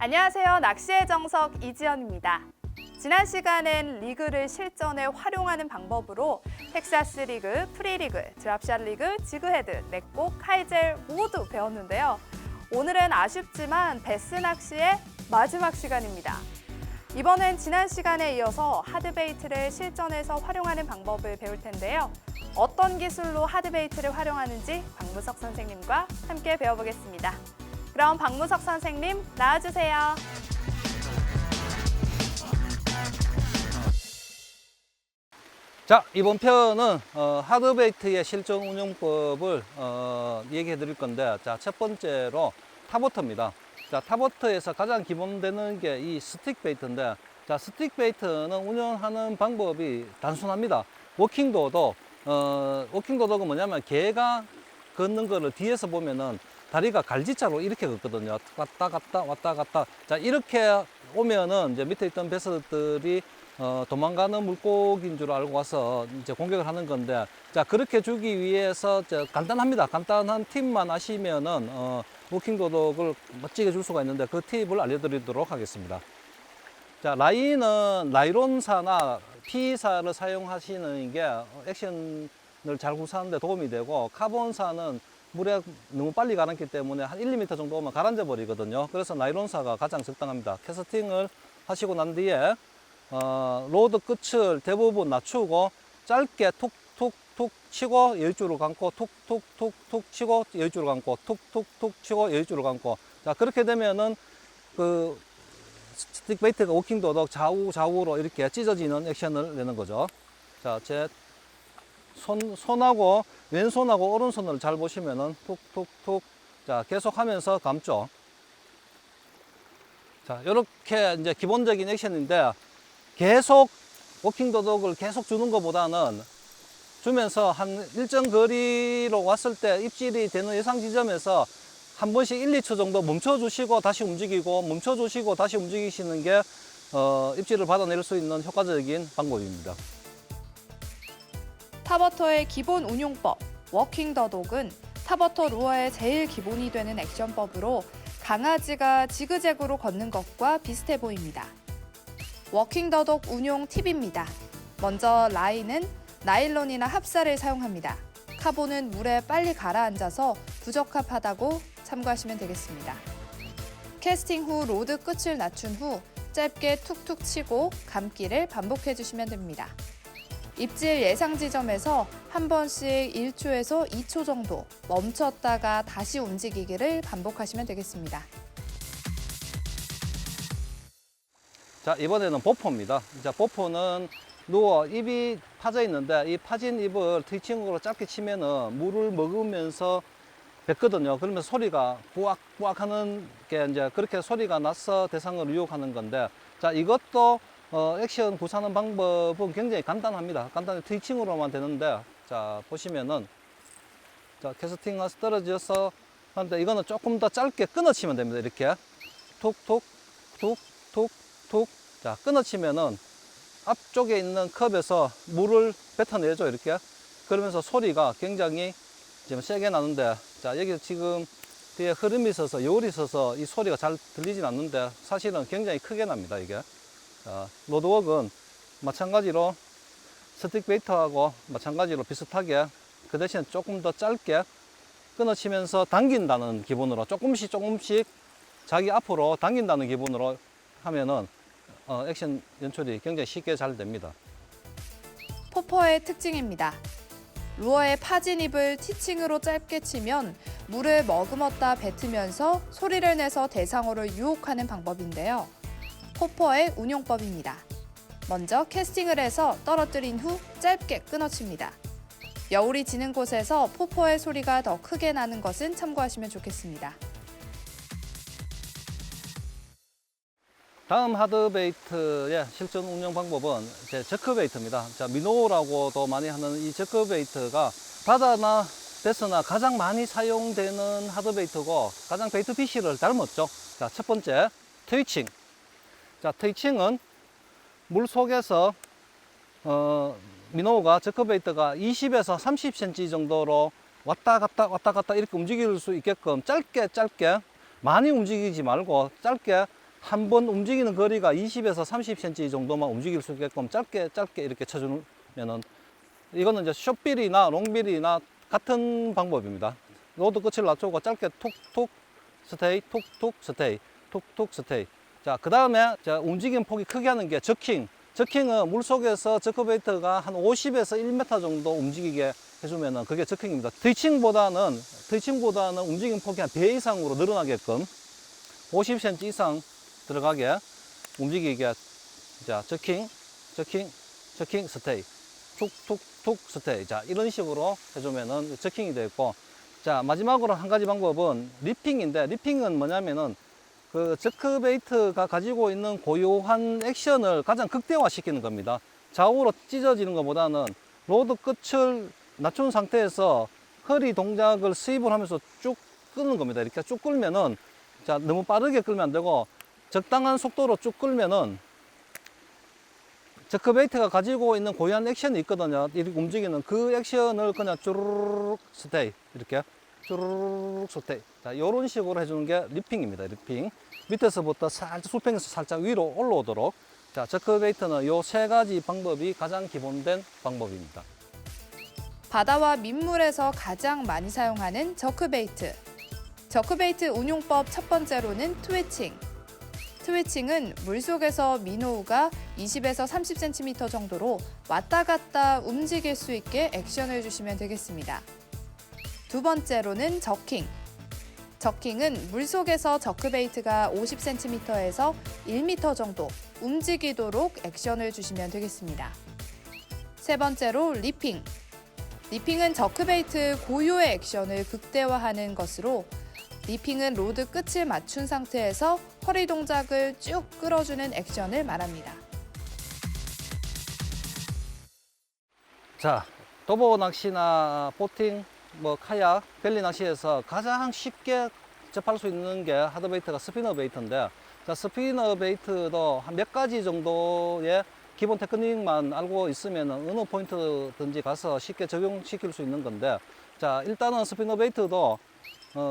안녕하세요. 낚시의 정석 이지연입니다. 지난 시간엔 리그를 실전에 활용하는 방법으로 텍사스 리그, 프리리그, 드랍샷 리그, 지그헤드, 넷곡, 카이젤 모두 배웠는데요. 오늘은 아쉽지만 베스 낚시의 마지막 시간입니다. 이번엔 지난 시간에 이어서 하드베이트를 실전에서 활용하는 방법을 배울 텐데요. 어떤 기술로 하드베이트를 활용하는지 박무석 선생님과 함께 배워보겠습니다. 그럼 박무석 선생님 나와주세요. 자, 이번 편은 하드베이트의 실전 운용법을 얘기해 드릴 건데, 자, 첫 번째로 탑워터입니다. 자, 탑워터에서 가장 기본되는 게 이 스틱 베이트인데, 자, 스틱 베이트는 운영하는 방법이 단순합니다. 워킹도도, 워킹도도가 뭐냐면 개가 걷는 거를 뒤에서 보면은 다리가 갈지자로 이렇게 걷거든요. 왔다 갔다 왔다 갔다. 자, 이렇게 오면은 이제 밑에 있던 베스들이 도망가는 물고기인 줄 알고 와서 이제 공격을 하는 건데, 자, 그렇게 주기 위해서 간단합니다. 간단한 팁만 아시면은 워킹 도덕을 멋지게 줄 수가 있는데, 그 팁을 알려드리도록 하겠습니다. 자, 라인은 나이론사나 P사를 사용하시는 게 액션을 잘 구사하는 데 도움이 되고, 카본사는 물에 너무 빨리 가라앉기 때문에 한 1, 2m 정도 오면 가라앉아 버리거든요. 그래서 나이론사가 가장 적당합니다. 캐스팅을 하시고 난 뒤에 로드 끝을 대부분 낮추고 짧게 톡톡톡 치고 여유줄을 감고 톡톡톡톡 치고 여유줄을 감고 톡톡톡 치고 여유줄을 감고, 자, 그렇게 되면은 그 스틱 베이트가 워킹 도덕 좌우로 이렇게 찢어지는 액션을 내는 거죠. 자, 제 손하고 왼손하고 오른손을 잘 보시면은 톡톡톡, 자, 계속 하면서 감죠. 자, 이렇게 이제 기본적인 액션인데, 계속 워킹 도덕을 계속 주는 것보다는 주면서 한 일정 거리로 왔을 때 입질이 되는 예상 지점에서 한 번씩 1, 2초 정도 멈춰주시고 다시 움직이고, 멈춰주시고 다시 움직이시는 게 입질을 받아낼 수 있는 효과적인 방법입니다. 탑워터의 기본 운용법, 워킹 더독은 탑워터 루어의 제일 기본이 되는 액션법으로 강아지가 지그재그로 걷는 것과 비슷해 보입니다. 워킹 더독 운용 팁입니다. 먼저 라인은 나일론이나 합사를 사용합니다. 카본은 물에 빨리 가라앉아서 부적합하다고 참고하시면 되겠습니다. 캐스팅 후 로드 끝을 낮춘 후 짧게 툭툭 치고 감기를 반복해 주시면 됩니다. 입질 예상 지점에서 한 번씩 1초에서 2초 정도 멈췄다가 다시 움직이기를 반복하시면 되겠습니다. 자, 이번에는 보포입니다. 자, 보포는 누워 입이 파져 있는데, 이 파진 입을 트위칭으로 짧게 치면은 물을 먹으면서 뱉거든요. 그러면 소리가 부악 하는 게 이제 그렇게 소리가 나서 대상을 유혹하는 건데, 자, 이것도 액션 구사하는 방법은 굉장히 간단합니다. 간단히 트위칭으로만 되는데, 자, 보시면은, 자, 캐스팅해서 떨어져서 하는데, 이거는 조금 더 짧게 끊어치면 됩니다. 이렇게 톡톡 톡톡 톡. 자, 끊어치면은 앞쪽에 있는 컵에서 물을 뱉어내죠. 이렇게. 그러면서 소리가 굉장히 지금 세게 나는데, 자, 여기 지금 뒤에 흐름이 있어서, 여울이 있어서 이 소리가 잘 들리진 않는데, 사실은 굉장히 크게 납니다. 이게. 자, 로드웍은 마찬가지로 스틱 베이트하고 마찬가지로 비슷하게 그 대신 조금 더 짧게 끊어치면서 당긴다는 기분으로 조금씩 자기 앞으로 당긴다는 기분으로 하면은 액션 연출이 굉장히 쉽게 잘 됩니다. 포퍼의 특징입니다. 루어의 파진 입을 티칭으로 짧게 치면 물을 머금었다 뱉으면서 소리를 내서 대상어를 유혹하는 방법인데요. 포퍼의 운용법입니다. 먼저 캐스팅을 해서 떨어뜨린 후 짧게 끊어칩니다. 여울이 지는 곳에서 포퍼의 소리가 더 크게 나는 것은 참고하시면 좋겠습니다. 다음 하드베이트의 실전 운영 방법은 저크베이트입니다. 자, 미노라고도 많이 하는 이 저크베이트가 바다나 베스나 가장 많이 사용되는 하드베이트고, 가장 베이트 피쉬를 닮았죠. 자, 첫 번째, 트위칭. 자, 트위칭은 물 속에서 미노가 저크베이트가 20에서 30cm 정도로 왔다 갔다 이렇게 움직일 수 있게끔 짧게 많이 움직이지 말고 짧게 한 번 움직이는 거리가 20에서 30cm 정도만 움직일 수 있게끔 짧게 이렇게 쳐주면은, 이거는 이제 숏빌이나 롱빌이나 같은 방법입니다. 로드 끝을 낮추고 짧게 톡톡 스테이, 톡톡 스테이, 톡톡 스테이. 자, 그 다음에 움직임 폭이 크게 하는 게 저킹. 저킹은 물속에서 저크베이트가 한 50에서 1m 정도 움직이게 해주면은 그게 저킹입니다. 트위칭보다는 움직임 폭이 한 배 이상으로 늘어나게끔 50cm 이상 들어가게 움직이게. 자, 저킹, 스테이, 툭툭툭 스테이. 자, 이런 식으로 해주면은 저킹이 되고, 자, 마지막으로 한 가지 방법은 리핑인데, 리핑은 뭐냐면은 그 저크베이트가 가지고 있는 고유한 액션을 가장 극대화시키는 겁니다. 좌우로 찢어지는 것보다는 로드 끝을 낮춘 상태에서 허리 동작을 스윕을 하면서 쭉 끄는 겁니다. 이렇게 쭉 끌면은, 자, 너무 빠르게 끌면 안 되고 적당한 속도로 쭉 끌면은 저크베이트가 가지고 있는 고유한 액션이 있거든요. 이렇게 움직이는 그 액션을 그냥 쭈르륵 스테이, 이렇게 쭈르륵 스테이. 자, 이런 식으로 해주는 게 리핑입니다. 리핑. 밑에서부터 살짝 수평에서 살짝 위로 올라오도록. 자, 저크베이트는 이 세 가지 방법이 가장 기본된 방법입니다. 바다와 민물에서 가장 많이 사용하는 저크베이트. 저크베이트 운용법 첫 번째로는 트위칭. 트위칭은 물속에서 미노우가 20에서 30cm 정도로 왔다 갔다 움직일 수 있게 액션을 주시면 되겠습니다. 두 번째로는 저킹. 저킹은 물속에서 저크베이트가 50cm에서 1m 정도 움직이도록 액션을 주시면 되겠습니다. 세 번째로 리핑. 리핑은 저크베이트 고유의 액션을 극대화하는 것으로, 리핑은 로드 끝을 맞춘 상태에서 허리 동작을 쭉 끌어주는 액션을 말합니다. 자, 도보 낚시나 보팅, 카약, 벨리 낚시에서 가장 쉽게 접할 수 있는 게 하드베이트가 스피너 베이트인데, 자, 스피너 베이트도 한 몇 가지 정도의 기본 테크닉만 알고 있으면 어느 포인트든지 가서 쉽게 적용시킬 수 있는 건데, 자, 일단은 스피너 베이트도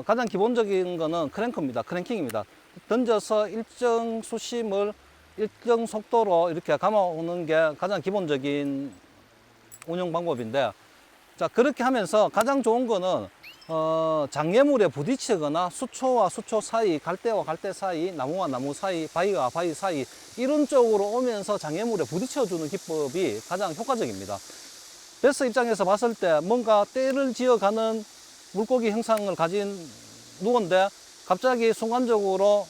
가장 기본적인 거는 크랭크입니다. 크랭킹입니다. 던져서 일정 수심을 일정 속도로 이렇게 감아오는 게 가장 기본적인 운영 방법인데, 자, 그렇게 하면서 가장 좋은 거는 장애물에 부딪히거나 수초와 수초 사이, 갈대와 갈대 사이, 나무와 나무 사이, 바위와 바위 사이, 이런 쪽으로 오면서 장애물에 부딪혀주는 기법이 가장 효과적입니다. 베스 입장에서 봤을 때 뭔가 때를 지어가는 물고기 형상을 가진 누군데 갑자기 순간적으로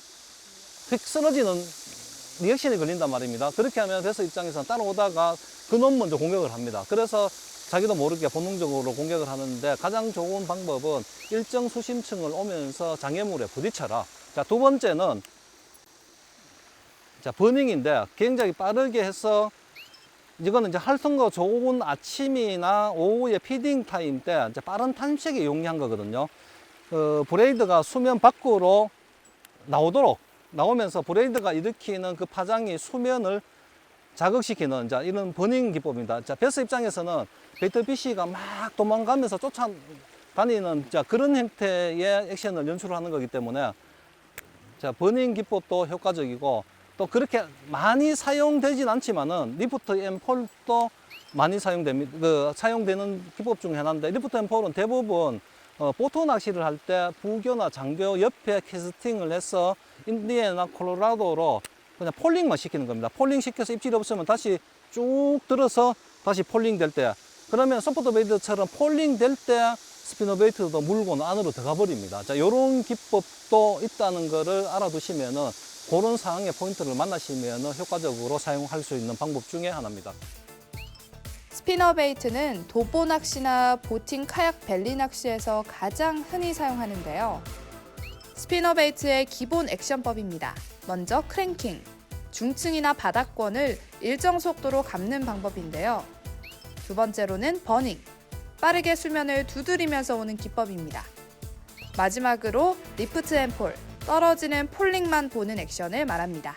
휙 쓰러지는 리액션이 걸린단 말입니다. 그렇게 하면 베스 입장에서는 따라오다가 그놈 먼저 공격을 합니다. 그래서 자기도 모르게 본능적으로 공격을 하는데, 가장 좋은 방법은 일정 수심층을 오면서 장애물에 부딪혀라. 자, 두 번째는 자, 버닝인데, 굉장히 빠르게 해서, 이거는 이제 활성도 좋은 아침이나 오후에 피딩 타임 때 이제 빠른 탄색에 용이한 거거든요. 브레이드가 수면 밖으로 나오면서 브레이드가 일으키는 그 파장이 수면을 자극시키는, 자, 이런 버닝 기법입니다. 자, 베스 입장에서는 베이트 피쉬가 막 도망가면서 쫓아다니는, 자, 그런 형태의 액션을 연출하는 거기 때문에, 자, 버닝 기법도 효과적이고, 또 그렇게 많이 사용되진 않지만은 리프트 앤폴도 많이 사용되는 기법 중에 하나인데, 리프트 앤폴은 대부분 보트 낚시를 할 때 부교나 장교 옆에 캐스팅을 해서 인디애나 콜로라도로 그냥 폴링만 시키는 겁니다. 폴링 시켜서 입질이 없으면 다시 쭉 들어서 다시 폴링 될 때, 그러면 소프트 베이트처럼 폴링 될 때 스피너 베이트도 물고 안으로 들어가 버립니다. 자, 이런 기법도 있다는 거를 알아두시면은 그런 상황의 포인트를 만나시면은 효과적으로 사용할 수 있는 방법 중에 하나입니다. 스피너 베이트는 도보 낚시나 보팅, 카약, 벨리 낚시에서 가장 흔히 사용하는데요. 스피너 베이트의 기본 액션법입니다. 먼저 크랭킹, 중층이나 바닥권을 일정 속도로 감는 방법인데요. 두 번째로는 버닝, 빠르게 수면을 두드리면서 오는 기법입니다. 마지막으로 리프트 앤 폴, 떨어지는 폴링만 보는 액션을 말합니다.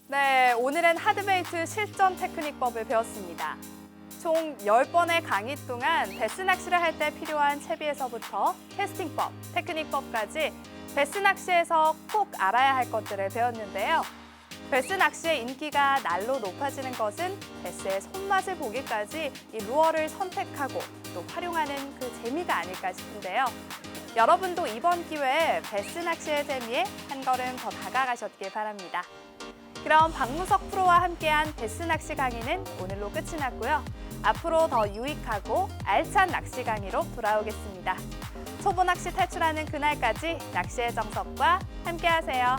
네, 오늘은 하드베이트 실전 테크닉법을 배웠습니다. 총 10번의 강의 동안 베스 낚시를 할 때 필요한 채비에서부터 캐스팅법, 테크닉법까지 베스 낚시에서 꼭 알아야 할 것들을 배웠는데요. 베스 낚시의 인기가 날로 높아지는 것은 베스의 손맛을 보기까지 이 루어를 선택하고 또 활용하는 그 재미가 아닐까 싶은데요. 여러분도 이번 기회에 베스 낚시의 재미에 한 걸음 더 다가가셨길 바랍니다. 그럼 박무석 프로와 함께한 베스 낚시 강의는 오늘로 끝이 났고요. 앞으로 더 유익하고 알찬 낚시 강의로 돌아오겠습니다. 초보 낚시 탈출하는 그날까지 낚시의 정석과 함께하세요.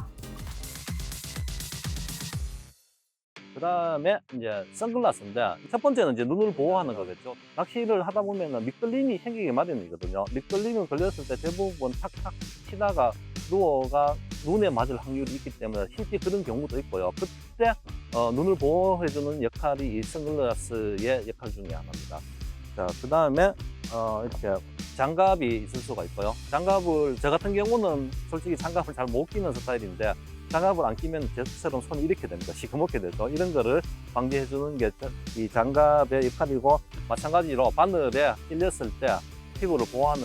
그 다음에 이제 선글라스인데 첫 번째는 이제 눈을 보호하는 거겠죠. 낚시를 하다 보면 미끌림이 생기기 마련이거든요. 미끌림이 걸렸을 때 대부분 탁탁 치다가 루어가 눈에 맞을 확률이 있기 때문에 실제 그런 경우도 있고요. 그때 눈을 보호해주는 역할이 이 선글라스의 역할 중에 하나입니다. 자, 그 다음에 이렇게 장갑이 있을 수가 있고요. 장갑을 저 같은 경우는 솔직히 장갑을 잘 못 끼는 스타일인데 장갑을 안 끼면 저처럼 손이 이렇게 됩니다. 시커멓게 되죠. 이런 거를 방지해 주는 게 이 장갑의 역할이고, 마찬가지로 바늘에 찔렸을 때 피부를 보호하는